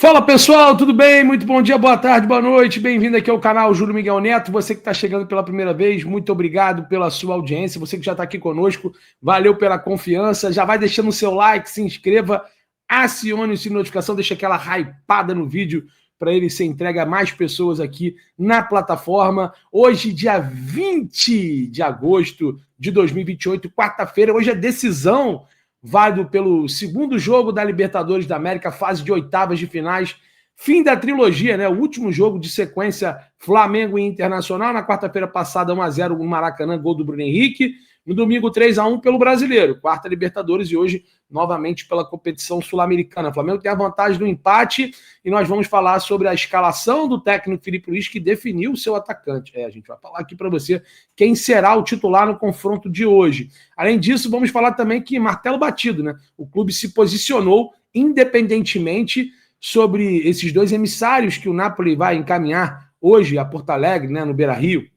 Fala pessoal, tudo bem? Muito bom dia, boa tarde, boa noite. Bem-vindo aqui ao canal Júlio Miguel Neto. Você que está chegando pela primeira vez, muito obrigado pela sua audiência. Você que já está aqui conosco, valeu pela confiança. Já vai deixando o seu like, se inscreva, acione o sininho de notificação, deixa aquela hypada no vídeo para ele ser entregue a mais pessoas aqui na plataforma. Hoje, dia 20 de agosto de 2028, quarta-feira, hoje é decisão válido pelo segundo jogo da Libertadores da América, fase de oitavas de finais, fim da trilogia, né? O último jogo de sequência Flamengo e Internacional, na quarta-feira passada 1-0 no Maracanã, gol do Bruno Henrique, no domingo 3-1 pelo Brasileiro, quarta Libertadores e hoje novamente pela competição sul-americana. O Flamengo tem a vantagem do empate e nós vamos falar sobre a escalação do técnico Felipe Luiz, que definiu o seu atacante. A gente vai falar aqui para você quem será o titular no confronto de hoje. Além disso, vamos falar também que martelo batido, né? O clube se posicionou independentemente sobre esses dois emissários que o Napoli vai encaminhar hoje a Porto Alegre, né, no Beira-Rio,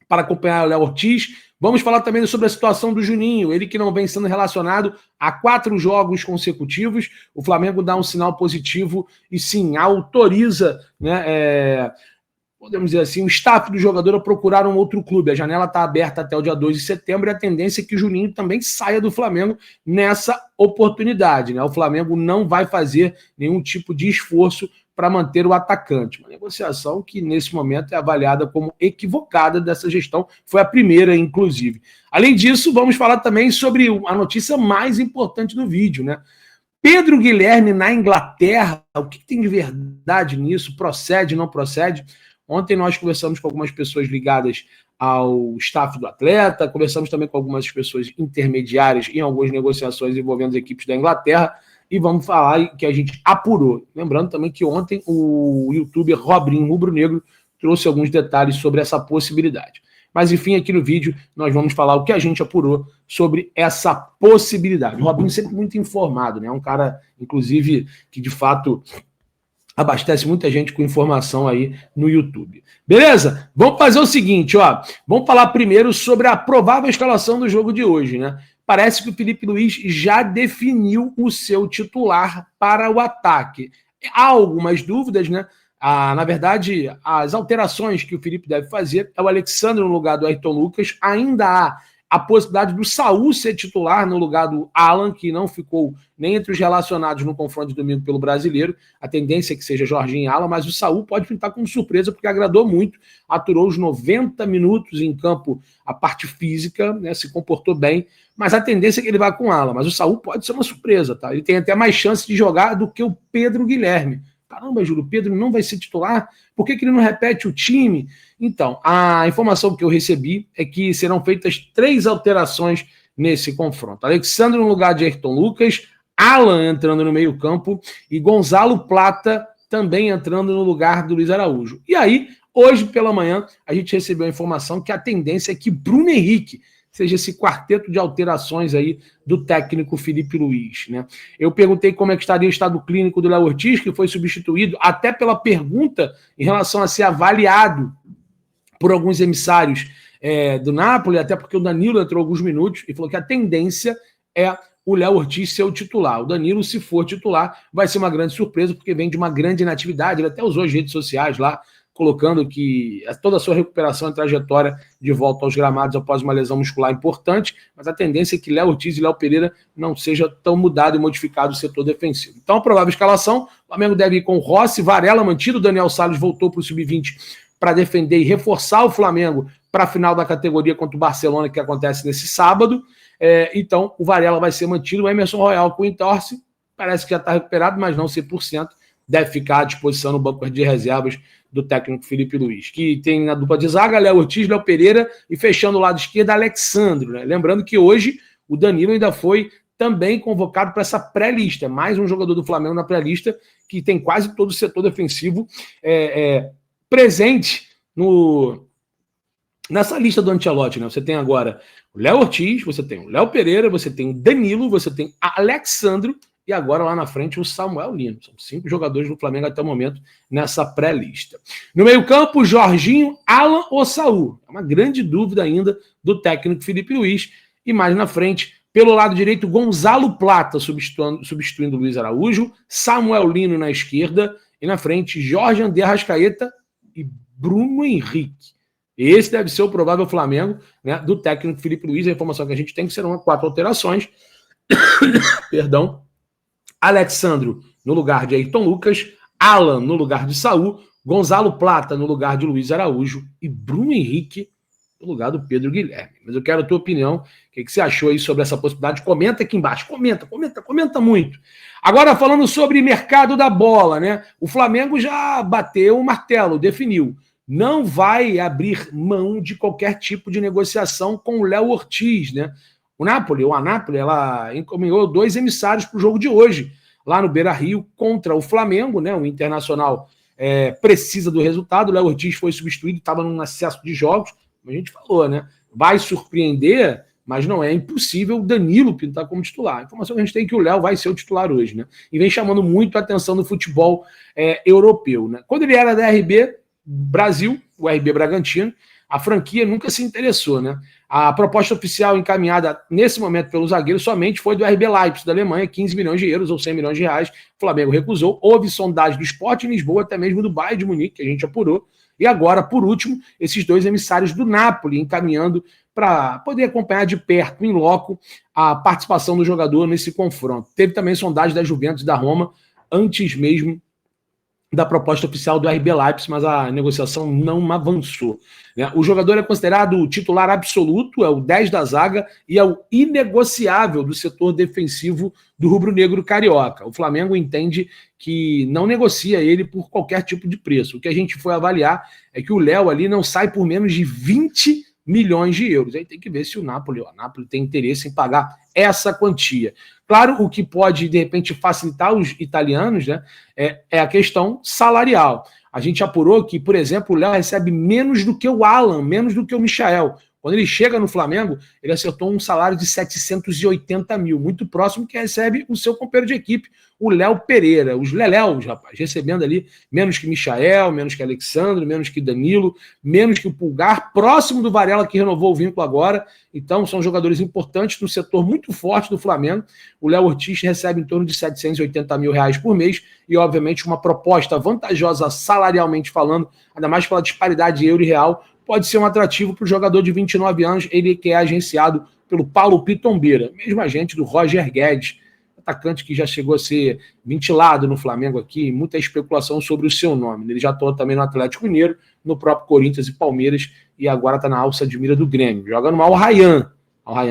para acompanhar o Léo Ortiz. Vamos falar também sobre a situação do Juninho, ele que não vem sendo relacionado a 4 jogos consecutivos. O Flamengo dá um sinal positivo e sim, autoriza, né, podemos dizer assim, o staff do jogador a procurar um outro clube. A janela está aberta até o dia 2 de setembro e a tendência é que o Juninho também saia do Flamengo nessa oportunidade, né? O Flamengo não vai fazer nenhum tipo de esforço para manter o atacante. Uma negociação que, nesse momento, é avaliada como equivocada dessa gestão. Foi a primeira, inclusive. Além disso, vamos falar também sobre a notícia mais importante do vídeo, né? Pedro Guilherme na Inglaterra, o que tem de verdade nisso? Procede, não procede? Ontem nós conversamos com algumas pessoas ligadas ao staff do atleta, conversamos também com algumas pessoas intermediárias em algumas negociações envolvendo as equipes da Inglaterra, e vamos falar que a gente apurou. Lembrando também que ontem o youtuber Robinho Rubro Negro trouxe alguns detalhes sobre essa possibilidade. Mas, enfim, aqui no vídeo nós vamos falar o que a gente apurou sobre essa possibilidade. O Robinho sempre muito informado, né? É um cara, inclusive, que de fato abastece muita gente com informação aí no YouTube. Beleza? Vamos fazer o seguinte, ó. Vamos falar primeiro sobre a provável escalação do jogo de hoje, né? Parece que o Felipe Luiz já definiu o seu titular para o ataque. Há algumas dúvidas, né? Na verdade, as alterações que o Felipe deve fazer é o Alexandre no lugar do Ayrton Lucas. Ainda há a possibilidade do Saul ser titular no lugar do Alan, que não ficou nem entre os relacionados no confronto de domingo pelo Brasileiro. A tendência é que seja Jorginho e Alan, mas o Saul pode pintar como surpresa, porque agradou muito, aturou os 90 minutos em campo, a parte física, né, se comportou bem, mas a tendência é que ele vá com Alan. Mas o Saul pode ser uma surpresa, tá? Ele tem até mais chance de jogar do que o Pedro Guilherme. Caramba, Júlio, o Pedro não vai ser titular? Por que ele não repete o time? Então, a informação que eu recebi é que serão feitas 3 alterações nesse confronto. Alexandre no lugar de Ayrton Lucas, Alan entrando no meio-campo e Gonzalo Plata também entrando no lugar do Luiz Araújo. E aí, hoje pela manhã, a gente recebeu a informação que a tendência é que Bruno Henrique seja esse quarteto de alterações aí do técnico Felipe Luiz, né? Eu perguntei como é que estaria o estado clínico do Léo Ortiz, que foi substituído, até pela pergunta em relação a ser avaliado por alguns emissários do Napoli, até porque o Danilo entrou alguns minutos e falou que a tendência é o Léo Ortiz ser o titular. O Danilo, se for titular, vai ser uma grande surpresa, porque vem de uma grande inatividade. Ele até usou as redes sociais lá, colocando que toda a sua recuperação e trajetória de volta aos gramados após uma lesão muscular importante, mas a tendência é que Léo Ortiz e Léo Pereira não seja tão mudado e modificado o setor defensivo. Então, a provável escalação, o Flamengo deve ir com Rossi, Varela mantido, o Daniel Salles voltou para o Sub-20 para defender e reforçar o Flamengo para a final da categoria contra o Barcelona, que acontece nesse sábado. Então, o Varela vai ser mantido, o Emerson Royal com o entorse, parece que já está recuperado, mas não 100%, deve ficar à disposição no banco de reservas do técnico Felipe Luiz, que tem na dupla de zaga Léo Ortiz, Léo Pereira e fechando o lado esquerdo Alexandre, né? Lembrando que hoje o Danilo ainda foi também convocado para essa pré-lista, mais um jogador do Flamengo na pré-lista que tem quase todo o setor defensivo presente nessa lista do Ancelotti, né? Você tem agora o Léo Ortiz, você tem o Léo Pereira, você tem o Danilo, você tem Alexandre e agora lá na frente o Samuel Lino. São 5 jogadores do Flamengo até o momento nessa pré-lista. No meio-campo, Jorginho, Alan ou Saul? É uma grande dúvida ainda do técnico Felipe Luiz. E mais na frente, Pelo lado direito, Gonzalo Plata substituindo Luiz Araújo, Samuel Lino na esquerda, e na frente, Jorge André Arrascaeta e Bruno Henrique. Esse deve ser o provável Flamengo, né, do técnico Felipe Luiz. A informação que a gente tem que serão 4 alterações. Perdão. Alexandro no lugar de Ayrton Lucas, Alan no lugar de Saul, Gonzalo Plata no lugar de Luiz Araújo e Bruno Henrique no lugar do Pedro Guilherme. Mas eu quero a tua opinião. O que você achou aí sobre essa possibilidade? Comenta aqui embaixo. Comenta muito. Agora, falando sobre mercado da bola, né? O Flamengo já bateu o martelo, definiu. Não vai abrir mão de qualquer tipo de negociação com o Léo Ortiz, né? O Napoli, ela encaminhou 2 emissários para o jogo de hoje, lá no Beira-Rio, contra o Flamengo, né? O Internacional precisa do resultado. O Léo Ortiz foi substituído, estava num excesso de jogos, como a gente falou, né? Vai surpreender, mas não é impossível o Danilo pintar como titular. A informação que a gente tem é que o Léo vai ser o titular hoje, né? E vem chamando muito a atenção do futebol europeu, né? Quando ele era da RB Brasil, o RB Bragantino, a franquia nunca se interessou, né? A proposta oficial encaminhada nesse momento pelo zagueiro somente foi do RB Leipzig, da Alemanha, 15 milhões de euros ou 100 milhões de reais. O Flamengo recusou. Houve sondagem do Sport em Lisboa, até mesmo do Bayern de Munique, que a gente apurou. E agora, por último, esses 2 emissários do Napoli encaminhando para poder acompanhar de perto, em loco, a participação do jogador nesse confronto. Teve também sondagem da Juventus e da Roma, antes mesmo da proposta oficial do RB Leipzig, mas a negociação não avançou, né? O jogador é considerado o titular absoluto, é o 10 da zaga e é o inegociável do setor defensivo do rubro-negro carioca. O Flamengo entende que não negocia ele por qualquer tipo de preço. O que a gente foi avaliar é que o Léo ali não sai por menos de 20 milhões de euros. Aí tem que ver se o Napoli tem interesse em pagar essa quantia. Claro, o que pode, de repente, facilitar os italianos, né, é a questão salarial. A gente apurou que, por exemplo, o Léo recebe menos do que o Alan, menos do que o Michael. Quando ele chega no Flamengo, ele acertou um salário de 780 mil, muito próximo que recebe o seu companheiro de equipe, o Léo Pereira. Os Leléus, rapaz, recebendo ali menos que Michael, menos que Alexandre, menos que Danilo, menos que o Pulgar, próximo do Varela, que renovou o vínculo agora. Então, são jogadores importantes no setor muito forte do Flamengo. O Léo Ortiz recebe em torno de 780 mil reais por mês e, obviamente, uma proposta vantajosa salarialmente falando, ainda mais pela disparidade euro e real, pode ser um atrativo para o jogador de 29 anos, ele que é agenciado pelo Paulo Pitombeira, mesmo agente do Roger Guedes, atacante que já chegou a ser ventilado no Flamengo aqui, muita especulação sobre o seu nome. Ele já atuou também no Atlético Mineiro, no próprio Corinthians e Palmeiras, e agora está na alça de mira do Grêmio. Joga no Al Rayyan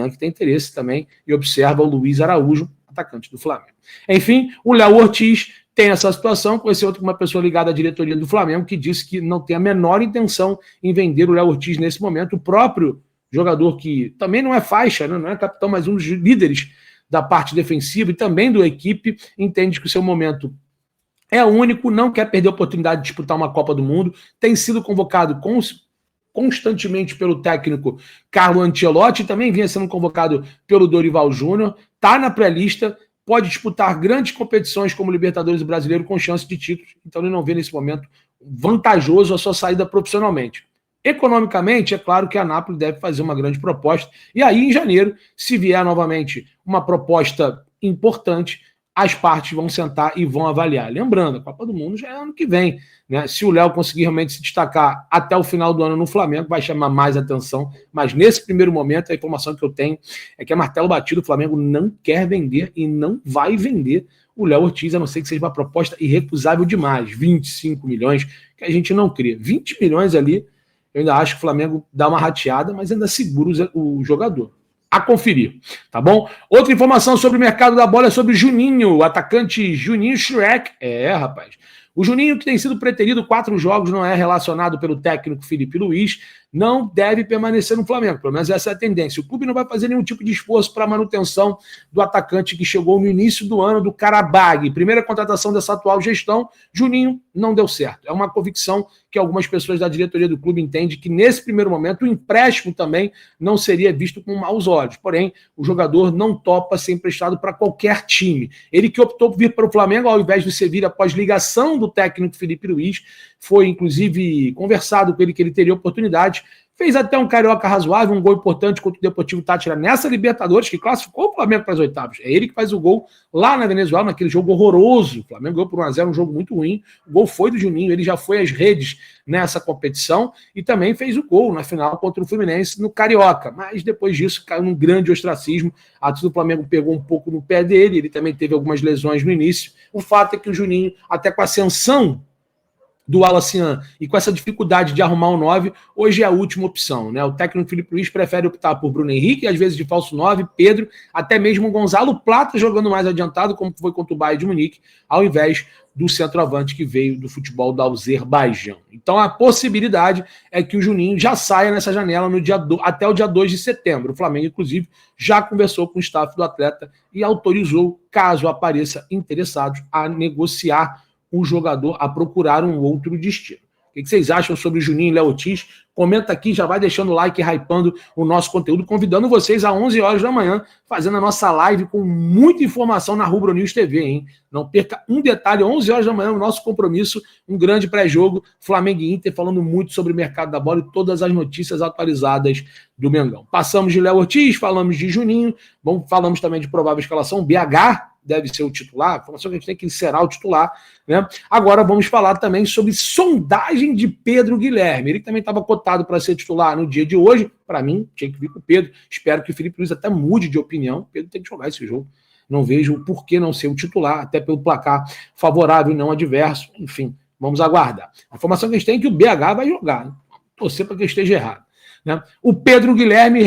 que tem interesse também, e observa o Luiz Araújo, atacante do Flamengo. Enfim, o Léo Ortiz tem essa situação, conheci uma pessoa ligada à diretoria do Flamengo que disse que não tem a menor intenção em vender o Léo Ortiz nesse momento. O próprio jogador, que também não é faixa, né, não é capitão, mas um dos líderes da parte defensiva e também da equipe, entende que o seu momento é único, não quer perder a oportunidade de disputar uma Copa do Mundo, tem sido convocado constantemente pelo técnico Carlo Ancelotti, também vinha sendo convocado pelo Dorival Júnior, está na pré-lista, pode disputar grandes competições como Libertadores e Brasileiro com chance de títulos, então ele não vê nesse momento vantajoso a sua saída profissionalmente. Economicamente, é claro que a Napoli deve fazer uma grande proposta, e aí em janeiro, se vier novamente uma proposta importante, as partes vão sentar e vão avaliar. Lembrando, a Copa do Mundo já é ano que vem, né? Se o Léo conseguir realmente se destacar até o final do ano no Flamengo, vai chamar mais atenção, mas nesse primeiro momento, a informação que eu tenho é que é martelo batido, o Flamengo não quer vender e não vai vender o Léo Ortiz, a não ser que seja uma proposta irrecusável demais, 25 milhões, que a gente não crê. 20 milhões ali, eu ainda acho que o Flamengo dá uma rateada, mas ainda segura o jogador. A conferir, tá bom? Outra informação sobre o mercado da bola é sobre o Juninho, o atacante Juninho Shrek. Rapaz. O Juninho, que tem sido preterido 4 jogos, não é relacionado pelo técnico Felipe Luiz, não deve permanecer no Flamengo, pelo menos essa é a tendência. O clube não vai fazer nenhum tipo de esforço para a manutenção do atacante que chegou no início do ano do Karabag. Primeira contratação dessa atual gestão, Juninho não deu certo. É uma convicção que algumas pessoas da diretoria do clube entendem que nesse primeiro momento o empréstimo também não seria visto com maus olhos. Porém, o jogador não topa ser emprestado para qualquer time. Ele que optou por vir para o Flamengo ao invés de servir após ligação do técnico Felipe Luiz, foi inclusive conversado com ele que ele teria oportunidade, fez até um carioca razoável, um gol importante contra o Deportivo Táchira nessa Libertadores, que classificou o Flamengo para as oitavas. É ele que faz o gol lá na Venezuela, naquele jogo horroroso. O Flamengo ganhou por 1-0, um jogo muito ruim. O gol foi do Juninho, ele já foi às redes nessa competição e também fez o gol na final contra o Fluminense no Carioca. Mas depois disso caiu num grande ostracismo. A torcida do Flamengo pegou um pouco no pé dele, ele também teve algumas lesões no início. O fato é que o Juninho, até com a ascensão do Alacian e com essa dificuldade de arrumar um 9, hoje é a última opção, né? O técnico Felipe Luiz prefere optar por Bruno Henrique, às vezes de falso 9, Pedro, até mesmo o Gonzalo Plata jogando mais adiantado, como foi contra o Bayern de Munique, ao invés do centroavante que veio do futebol do Azerbaijão. Então a possibilidade é que o Juninho já saia nessa janela no até o dia 2 de setembro. O Flamengo, inclusive, já conversou com o staff do atleta e autorizou, caso apareça interessados, a negociar o jogador, a procurar um outro destino. O que vocês acham sobre o Juninho e Léo Ortiz? Comenta aqui, já vai deixando o like, hypando o nosso conteúdo, convidando vocês às 11 horas da manhã, fazendo a nossa live com muita informação na Rubro News TV, hein? Não perca um detalhe, 11 horas da manhã, o nosso compromisso, um grande pré-jogo, Flamengo e Inter, falando muito sobre o mercado da bola e todas as notícias atualizadas do Mengão. Passamos de Léo Ortiz, falamos de Juninho, falamos também de provável escalação, BH deve ser o titular, a informação que a gente tem que ele será o titular, né? Agora vamos falar também sobre sondagem de Pedro Guilherme. Ele também estava cotado para ser titular no dia de hoje. Para mim, tinha que vir com o Pedro. Espero que o Felipe Luiz até mude de opinião. O Pedro tem que jogar esse jogo. Não vejo por que não ser o titular, até pelo placar favorável e não adverso. Enfim, vamos aguardar. A informação que a gente tem é que o BH vai jogar, né? Torcer para que esteja errado, né? O Pedro Guilherme,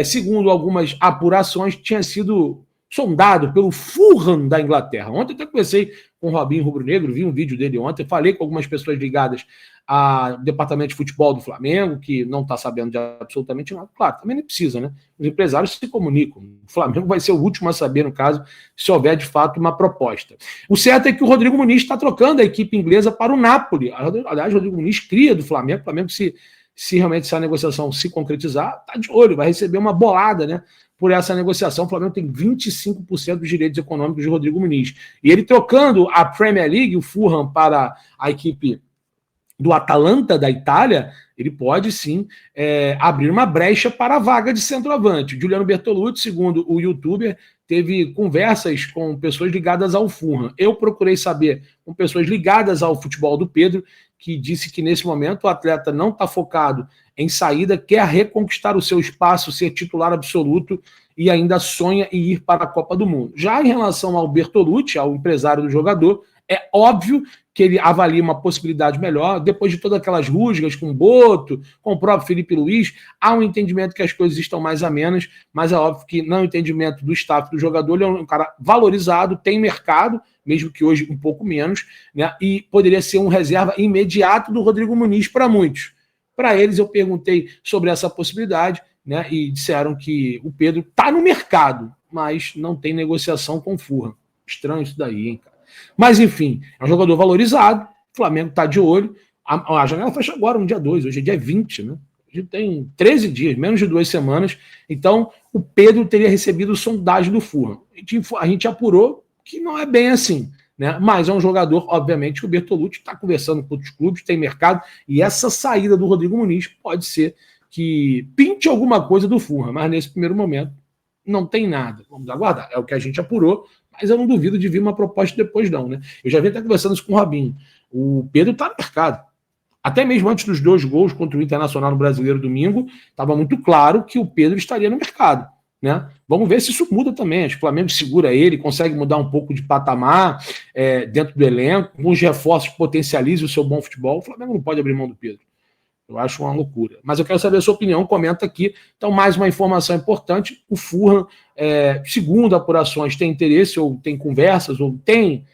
segundo algumas apurações, tinha sido sondado pelo Fulham da Inglaterra. Ontem até conversei com o Robinho Rubro-Negro, vi um vídeo dele ontem, falei com algumas pessoas ligadas ao departamento de futebol do Flamengo, que não está sabendo de absolutamente nada. Claro, também não precisa, né? Os empresários se comunicam. O Flamengo vai ser o último a saber, no caso, se houver de fato uma proposta. O certo é que o Rodrigo Muniz está trocando a equipe inglesa para o Napoli. Aliás, o Rodrigo Muniz cria do Flamengo. O Flamengo, se realmente essa negociação se concretizar, está de olho, vai receber uma bolada, né? Por essa negociação, o Flamengo tem 25% dos direitos econômicos de Rodrigo Muniz. E ele trocando a Premier League, o Fulham, para a equipe do Atalanta da Itália, ele pode sim abrir uma brecha para a vaga de centroavante. Juliano Bertolucci, segundo o youtuber, teve conversas com pessoas ligadas ao Fulham. Eu procurei saber com pessoas ligadas ao futebol do Pedro, que disse que nesse momento o atleta não está focado em saída, quer reconquistar o seu espaço, ser titular absoluto e ainda sonha em ir para a Copa do Mundo. Já em relação ao Bertolucci, ao empresário do jogador, é óbvio que ele avalia uma possibilidade melhor. Depois de todas aquelas rusgas com o Boto, com o próprio Felipe Luiz, há um entendimento que as coisas estão mais amenas, mas é óbvio que não é o entendimento do staff do jogador, ele é um cara valorizado, tem mercado, mesmo que hoje um pouco menos, né? E poderia ser um reserva imediato do Rodrigo Muniz para muitos. Para eles, eu perguntei sobre essa possibilidade, né? E disseram que o Pedro está no mercado, mas não tem negociação com o Fulham. Estranho isso daí, hein, cara? Mas, enfim, é um jogador valorizado, o Flamengo está de olho. A janela fecha agora, no dia 2, hoje é dia 20, né? A gente tem 13 dias, menos de 2 semanas. Então, o Pedro teria recebido sondagem do Fulham. A gente apurou que não é bem assim, né? Mas é um jogador, obviamente, que o Bertolucci está conversando com outros clubes, tem mercado, e essa saída do Rodrigo Muniz pode ser que pinte alguma coisa do Fulham, mas nesse primeiro momento não tem nada. Vamos aguardar. É o que a gente apurou, mas eu não duvido de vir uma proposta depois não, né? Eu já vi até conversando isso com o Robinho. O Pedro está no mercado. Até mesmo antes dos 2 gols contra o Internacional no Brasileiro domingo, estava muito claro que o Pedro estaria no mercado, né? Vamos ver se isso muda também. Acho que o Flamengo segura ele, consegue mudar um pouco de patamar dentro do elenco, com os reforços que potencialize o seu bom futebol. O Flamengo não pode abrir mão do Pedro. Eu acho uma loucura. Mas eu quero saber a sua opinião, comenta aqui. Então, mais uma informação importante. O Fulham, segundo apurações, tem interesse, ou tem conversas, ou tem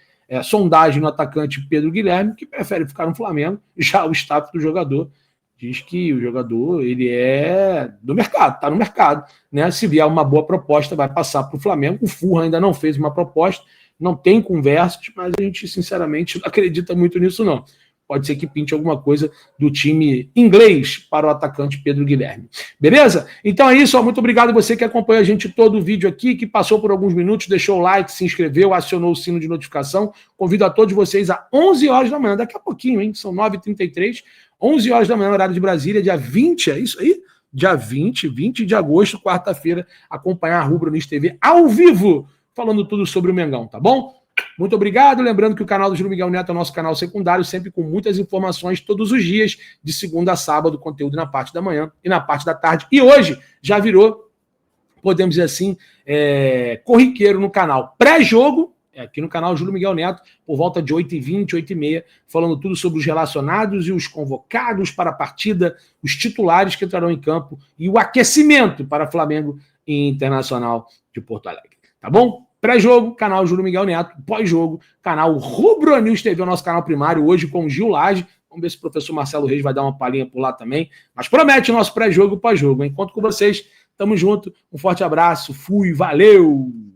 sondagem no atacante Pedro Guilherme, que prefere ficar no Flamengo. Já o staff do jogador diz que o jogador ele é do mercado, está no mercado, né? Se vier uma boa proposta, vai passar para o Flamengo. O Fulham ainda não fez uma proposta, não tem conversas, mas a gente, sinceramente, não acredita muito nisso, não. pode ser que pinte alguma coisa do time inglês para o atacante Pedro Guilherme. Beleza? Então é isso, ó, muito obrigado você que acompanha a gente todo o vídeo aqui, que passou por alguns minutos, deixou o like, se inscreveu, acionou o sino de notificação. Convido a todos vocês a 11 horas da manhã, daqui a pouquinho, hein? São 9h33, 11 horas da manhã, horário de Brasília, dia 20, é isso aí? Dia 20 de agosto, quarta-feira, acompanhar a Rubro News TV ao vivo, falando tudo sobre o Mengão, tá bom? Muito obrigado. Lembrando que o canal do Júlio Miguel Neto é o nosso canal secundário, sempre com muitas informações todos os dias, de segunda a sábado, conteúdo na parte da manhã e na parte da tarde. E hoje já virou, podemos dizer assim, corriqueiro no canal. Pré-jogo, aqui no canal Júlio Miguel Neto, por volta de 8h20, 8h30, falando tudo sobre os relacionados e os convocados para a partida, os titulares que entrarão em campo e o aquecimento para Flamengo e Internacional de Porto Alegre. Tá bom? Pré-jogo, canal Júlio Miguel Neto. Pós-jogo, canal Rubro News TV, o nosso canal primário, hoje com o Gil Lage. Vamos ver se o professor Marcelo Reis vai dar uma palhinha por lá também. Mas promete o nosso pré-jogo e pós-jogo. Encontro com vocês. Tamo junto. Um forte abraço. Fui. Valeu!